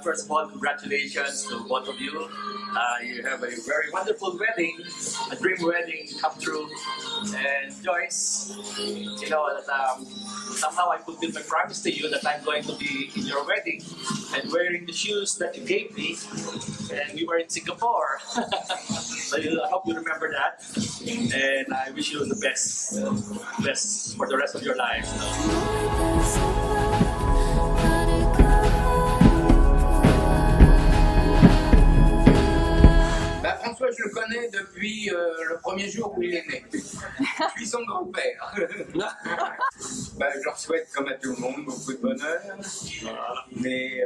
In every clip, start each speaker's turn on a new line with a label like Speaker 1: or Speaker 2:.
Speaker 1: First of all, congratulations to both of you. You have a very wonderful wedding, a dream wedding come true. And Joyce, you know that somehow I fulfilled my promise to you that I'm going to be in your wedding and wearing the shoes that you gave me. And we were in Singapore. So I hope you remember that. And I wish you the best for the rest of your life.
Speaker 2: François, je le connais depuis le premier jour où il est né. Je suis son grand-père. Je leur souhaite, comme à tout le monde, beaucoup de bonheur. Mais,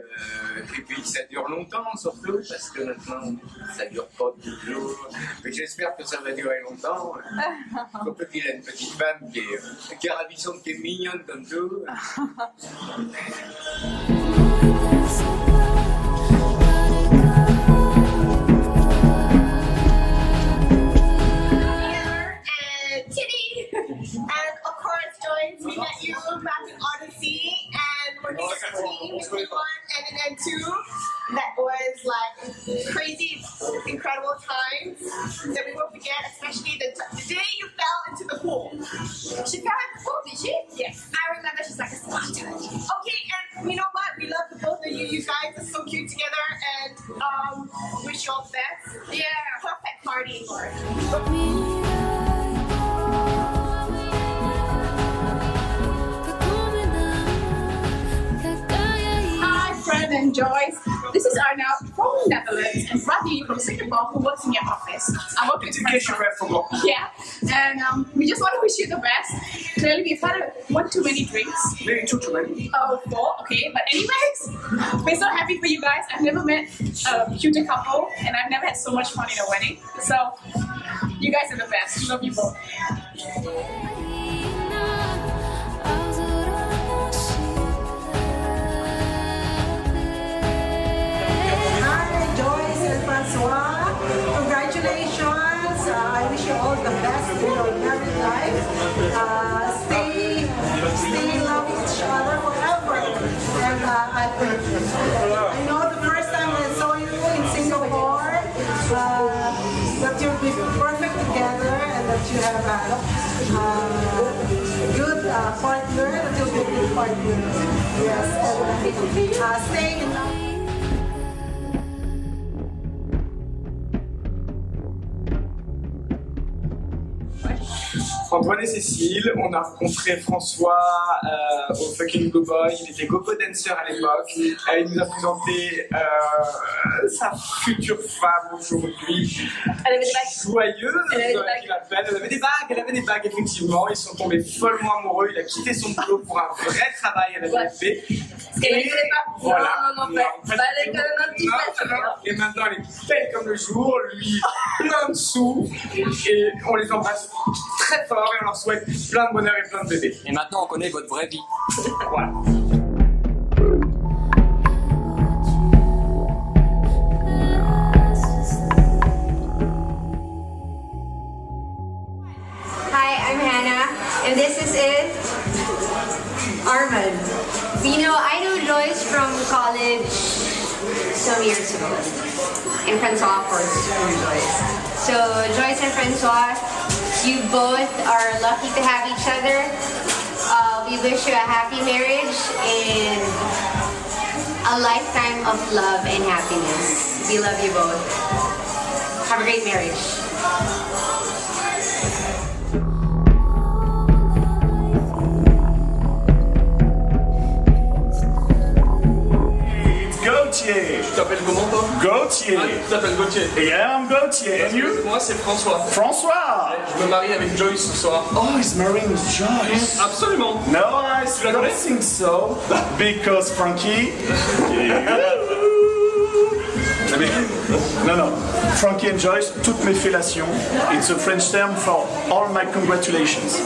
Speaker 2: et puis ça dure longtemps, surtout, parce que maintenant, ça dure pas toujours. Mais j'espère que ça va durer longtemps. Surtout qu'il a une petite femme qui est ravissante, qui est mignonne comme tout.
Speaker 3: And of course, Joyce, we met you back in Odyssey, and we're this team in N1 and in N2. That was like crazy, incredible times that we won't forget, especially the day you fell into the pool. She fell in the pool, did she? Yes. I remember she's like a splatter. Okay, and you know what? We love the both of you. You guys are so cute together, and wish you all the best. Yeah, perfect party for it.
Speaker 4: And Joyce, this is Arnoud from the Netherlands and Rodney from Singapore who works in your office. I work with Yeah, and we just want to wish you the best. Clearly, we've had one too many drinks.
Speaker 1: Maybe too many.
Speaker 4: Oh, 4, okay. But anyways, we're so happy for you guys. I've never met a cuter couple, and I've never had so much fun in a wedding. So, you guys are the best. Love you both.
Speaker 5: Congratulations! I wish you all the best in your married life. Stay love each other forever. And I know the first time I saw you in Singapore, that you'll be perfect together and that you have a good partner, that you'll be a good partner. Yes, and stay in love.
Speaker 6: Antoine et Cécile, on a rencontré François au Fucking Go Boy, il était Go-Go Dancer à l'époque, il nous a présenté sa future femme aujourd'hui,
Speaker 4: Elle avait des bagues.
Speaker 6: joyeuse,
Speaker 4: Elle avait des bagues.
Speaker 6: elle avait des bagues effectivement, ils sont tombés follement amoureux, il a quitté son boulot pour un vrai travail à la BFP.
Speaker 4: Parce qu'elle ne voulait pas.
Speaker 6: Voilà. Et maintenant elle est belle comme le jour, lui plein de sous, et on les embrasse très fort et on leur souhaite plein de bonheur et plein de bébés.
Speaker 7: Et maintenant, on connaît votre vraie vie.
Speaker 6: Voilà.
Speaker 8: Hi, I'm Hannah, and this is it, Armand. You know, I knew Joyce from college some years ago, and Francois, of course, from Joyce. So, Joyce and Francois, you both are lucky to have each other. We wish you a happy marriage and a lifetime of love and happiness. We love you both. Have a great marriage.
Speaker 9: Gauthier.
Speaker 7: Tu t'appelles comment toi?
Speaker 9: Gauthier.
Speaker 7: Ah, tu t'appelles Gauthier.
Speaker 9: Yeah, I'm Gauthier. And you?
Speaker 7: Moi c'est François.
Speaker 9: François.
Speaker 7: Je me marie avec Joyce ce soir.
Speaker 9: Oh, he's marrying with Joyce.
Speaker 7: Absolument.
Speaker 9: No, I
Speaker 7: la
Speaker 9: don't
Speaker 7: connais?
Speaker 9: think so. Because Frankie. No. Frankie and Joyce, toutes mes fellations. It's a French term for all my congratulations.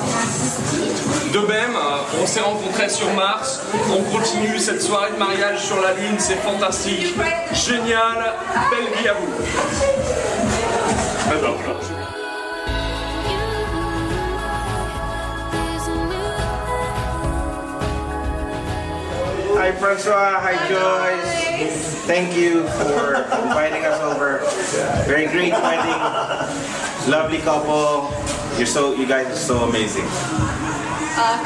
Speaker 7: De même, on s'est rencontrés sur Mars, on continue cette soirée de mariage sur la Lune, c'est fantastique, génial, belle vie à vous.
Speaker 9: Hi François, hi Joyce.
Speaker 10: thank you for inviting us over. Very great wedding. Lovely couple. You guys are so amazing.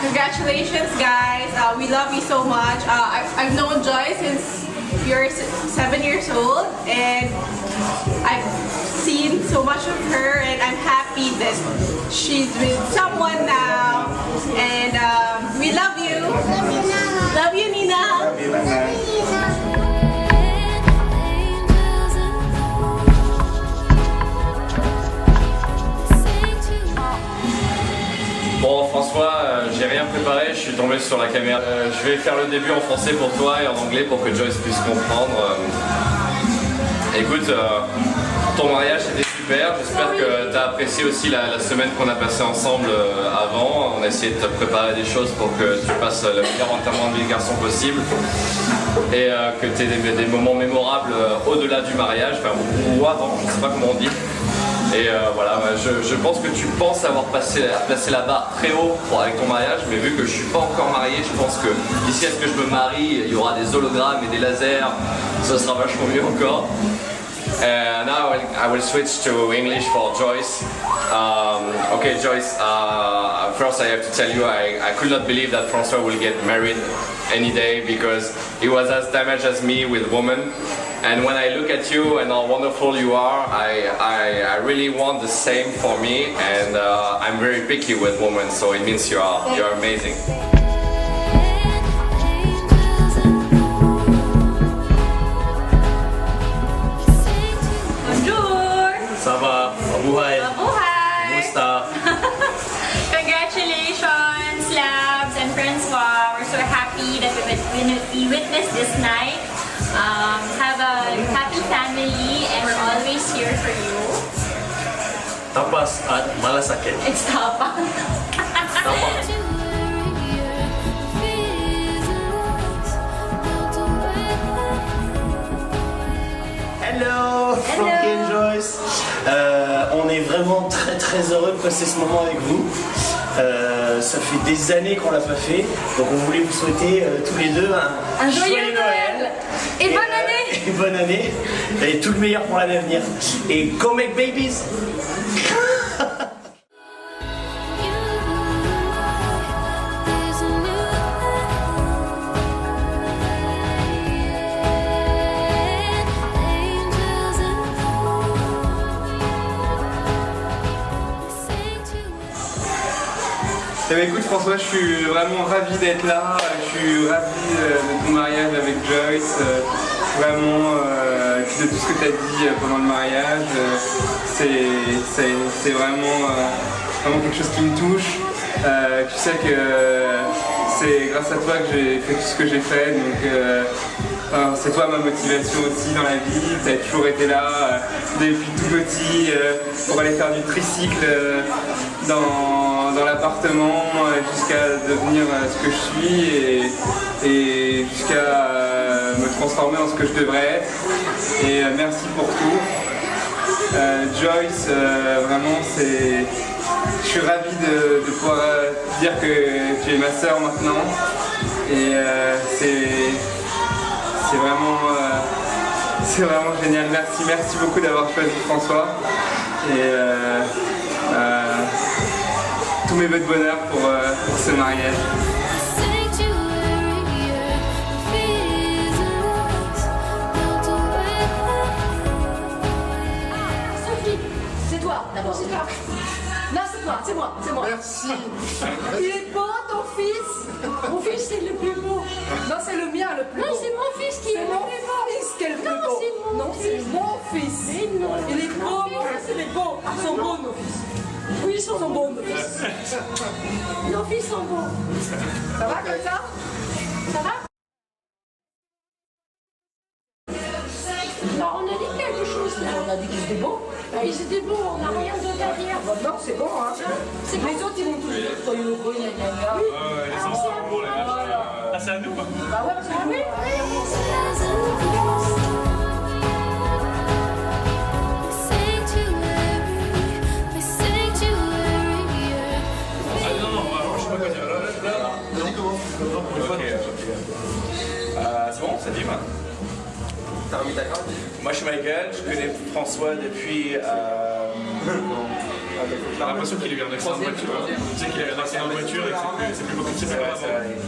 Speaker 4: Congratulations, guys. We love you so much. I've known Joy since you're 7 years old, and I've seen so much of her, and I'm happy that she's with someone now. And we love you. Love you, Nina.
Speaker 10: Love you, Nina.
Speaker 7: Bon François, j'ai rien préparé, je suis tombé sur la caméra. Je vais faire le début en français pour toi et en anglais pour que Joyce puisse comprendre. Écoute, ton mariage était super, j'espère que tu as apprécié aussi la semaine qu'on a passée ensemble avant. On a essayé de te préparer des choses pour que tu passes le meilleur enterrement de vie de garçon possible et que tu aies des moments mémorables au-delà du mariage, enfin, ou avant, je ne sais pas comment on dit. Et voilà, je pense que tu penses avoir placé la barre très haut avec ton mariage, mais vu que je suis pas encore marié, je pense que d'ici à ce que je me marie, il y aura des hologrammes et des lasers, ça sera vachement mieux encore. Now I will switch to English for Joyce. Okay, Joyce, first I have to tell you I could not believe that François will get married any day because he was as damaged as me with women. And when I look at you and how wonderful you are, I really want the same for me, and I'm very picky with women, so it means you're amazing.
Speaker 4: Bonjour.
Speaker 1: Ça va? Mabuhay.
Speaker 4: Mabuhay.
Speaker 1: Kumusta?
Speaker 11: Congratulations, Labs and Francois. We're so happy that we witnessed this night. Have a happy family, and we're always here for you.
Speaker 1: Tapas at malasakit.
Speaker 11: It's tapa.
Speaker 9: Hello, Frankie and Joyce. On est vraiment très heureux de passer ce moment avec vous. Ça fait des années qu'on l'a pas fait, donc on voulait vous souhaiter tous les deux un joyeux Noël.
Speaker 4: Et bonne année.
Speaker 9: Et bonne année. Et tout le meilleur pour l'année à venir. Et go make babies.
Speaker 6: Eh bien, écoute François, je suis vraiment ravi d'être là, je suis ravi de ton mariage avec Joyce, vraiment de tout ce que tu as dit pendant le mariage, c'est vraiment quelque chose qui me touche. Tu sais que c'est grâce à toi que j'ai fait tout ce que j'ai fait, donc c'est toi ma motivation aussi dans la vie, tu as toujours été là depuis tout petit pour aller faire du tricycle dans l'appartement jusqu'à devenir ce que je suis et jusqu'à me transformer en ce que je devrais être. Et merci pour tout. Joyce, vraiment je suis ravi de pouvoir dire que tu es ma sœur maintenant. Et c'est vraiment génial. Merci beaucoup d'avoir choisi François. Et tous mes vœux de bonheur pour ce mariage.
Speaker 4: Sophie, c'est toi. D'abord, c'est toi. Non, c'est toi, c'est moi.
Speaker 6: Merci.
Speaker 4: Il est beau, ton fils. Mon fils, c'est le plus beau. Non, c'est le mien, le plus beau. Non, c'est mon fils qui est le plus beau. C'est mon fils qui est le plus beau. Non, c'est mon fils. Il est beau, mon fils, il est beau. Ils sont beaux, nos fils. Oui, ils sont beaux, nos fils. Nos fils sont beaux. Ça va comme ça? Ça va? Non, on a dit quelque chose là. On a dit qu'ils étaient beaux. Ils étaient beaux, on n'a rien d'autre à dire. Non, c'est bon, hein. Les autres, ils vont tous dire soyez heureux, gna gna gna. Oui.
Speaker 1: Les enfants sont beaux, les gars. Ah, c'est à nous.
Speaker 4: Bah ouais, parce que oui.
Speaker 7: C'est bon, ça dit, Moi je suis Michael, je connais François depuis... J'ai l'impression qu'il a eu un accident de voiture. Tu sais qu'il a eu un accident de voiture et que c'est plus beaucoup de cinéma.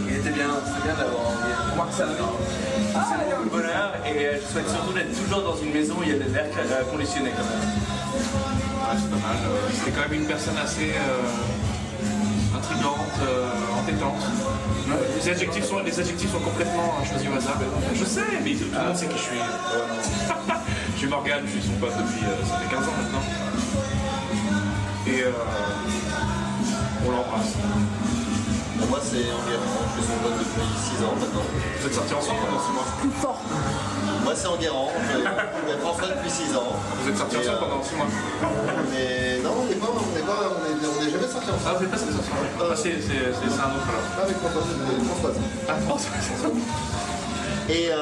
Speaker 2: Il était bien, c'est bien d'avoir remarqué ça.
Speaker 7: C'est beaucoup de bonheur et je souhaite surtout d'être toujours dans une maison où il y a des airs conditionnés quand même.
Speaker 12: Ouais, c'est pas mal. C'était quand même une personne assez intrigante, entêtante. Les adjectifs sont complètement choisis au hasard. Je sais, mais tout le monde sait qui je suis. Je suis Morgane, je suis son pote depuis ça fait 15 ans maintenant. Et on l'embrasse.
Speaker 13: Moi c'est Enguerrand, je suis son pote depuis 6 ans maintenant.
Speaker 12: Vous êtes sortis ensemble pendant 6 mois?
Speaker 4: Plus fort.
Speaker 13: Moi c'est Enguerrand, je connais François depuis 6 ans.
Speaker 12: Vous êtes sortis ensemble pendant 6 mois?
Speaker 13: Mais non, on n'est jamais sortis ensemble.
Speaker 12: Ah, vous n'êtes pas sortis ensemble? Ah, c'est un autre alors.
Speaker 13: Avec Françoise.
Speaker 12: Ah, Françoise.
Speaker 13: Et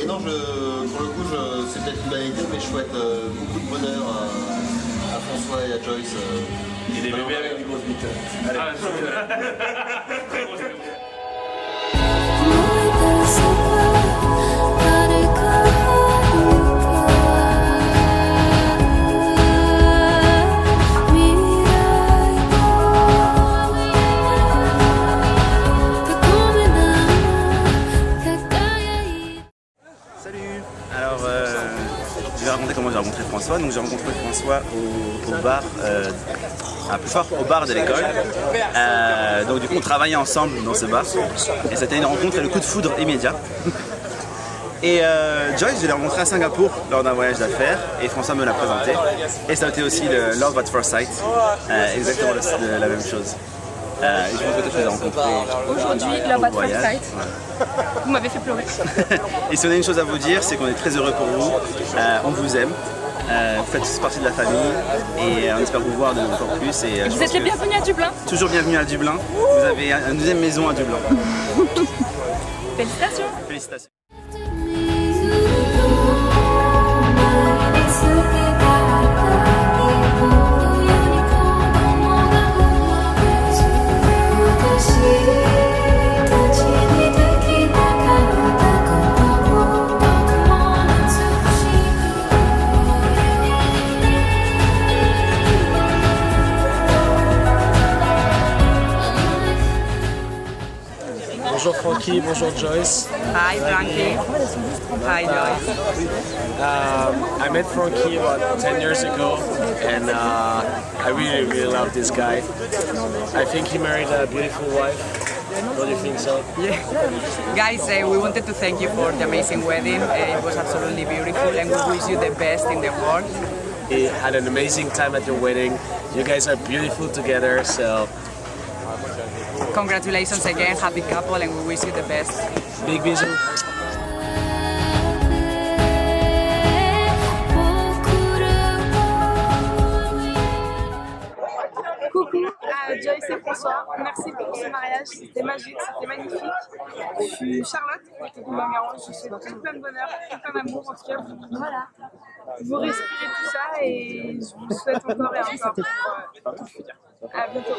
Speaker 13: non, pour le coup, c'est peut-être une banalité, mais je souhaite beaucoup de bonheur à François et à Joyce.
Speaker 7: Et des bébés avec des grosses bites. Allez.
Speaker 12: Ah,
Speaker 14: je vais raconter comment j'ai rencontré François. Donc j'ai rencontré François au bar, plus fort au bar de l'école. Donc du coup on travaillait ensemble dans ce bar. Et c'était une rencontre et le coup de foudre immédiat. Et Joyce, je l'ai rencontré à Singapour lors d'un voyage d'affaires et François me l'a présenté. Et ça a été aussi le Love at First Sight, exactement la même chose. Et je pense que tu les as rencontrés
Speaker 4: aujourd'hui, Love at First
Speaker 14: voyage.
Speaker 4: Sight. Vous m'avez fait pleurer.
Speaker 14: Et si on a une chose à vous dire, c'est qu'on est très heureux pour vous, on vous aime, vous faites tous partie de la famille et on espère vous voir encore plus. Et,
Speaker 4: vous êtes les bienvenus à Dublin.
Speaker 14: Toujours bienvenue à Dublin, vous avez une deuxième maison à Dublin.
Speaker 4: Félicitations.
Speaker 14: Félicitations.
Speaker 15: Bonjour Frankie, bonjour Joyce.
Speaker 16: Hi Frankie. Hi Joyce.
Speaker 15: I met Frankie about 10 years ago and I really love this guy. I think he married a beautiful wife. Don't you think so?
Speaker 16: Yeah. Guys, we wanted to thank you for the amazing wedding. It was absolutely beautiful and we wish you the best in the world.
Speaker 15: He had an amazing time at your wedding. You guys are beautiful together, so
Speaker 16: congratulations again, happy couple, and we wish you the best.
Speaker 15: Big bisous.
Speaker 17: Coucou à Joyce et François, merci pour ce mariage, c'était magique, c'était magnifique. Je suis Charlotte, qui est de Enguerrand, je souhaite tout plein de bonheur, tout plein d'amour, en tout cas, voilà. Vous respirez tout ça et je vous souhaite encore et encore pour tout le futur. À bientôt.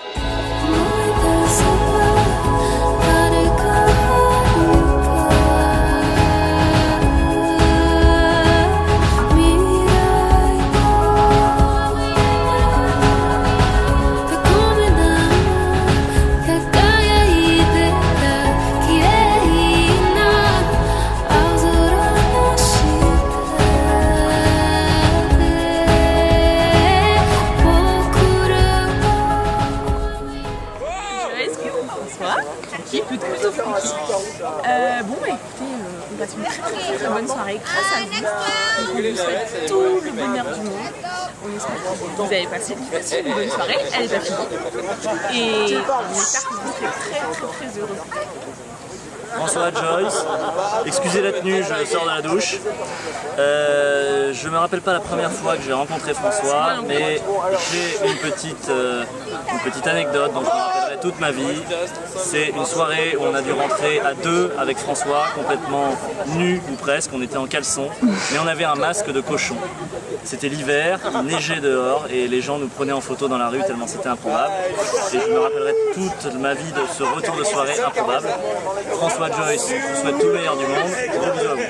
Speaker 4: Bon, bah, écoutez, on passe une très bonne soirée grâce à vous. On vous souhaite tout le bonheur du monde. On espère que vous avez passé une bonne soirée, elle est pas finie. Et on espère que vous serez très heureux.
Speaker 18: François, Joyce, excusez la tenue, je sors de la douche. Je me rappelle pas la première fois que j'ai rencontré François, mais j'ai une petite anecdote dont je me rappellerai toute ma vie. C'est une soirée où on a dû rentrer à deux avec François, complètement nus ou presque, on était en caleçon, mais on avait un masque de cochon. C'était l'hiver, il neigeait dehors et les gens nous prenaient en photo dans la rue tellement c'était improbable. Et je me rappellerai toute ma vie de ce retour de soirée improbable. François, Joyce, je vous souhaite tout le meilleur du monde. Gros bisous à vous.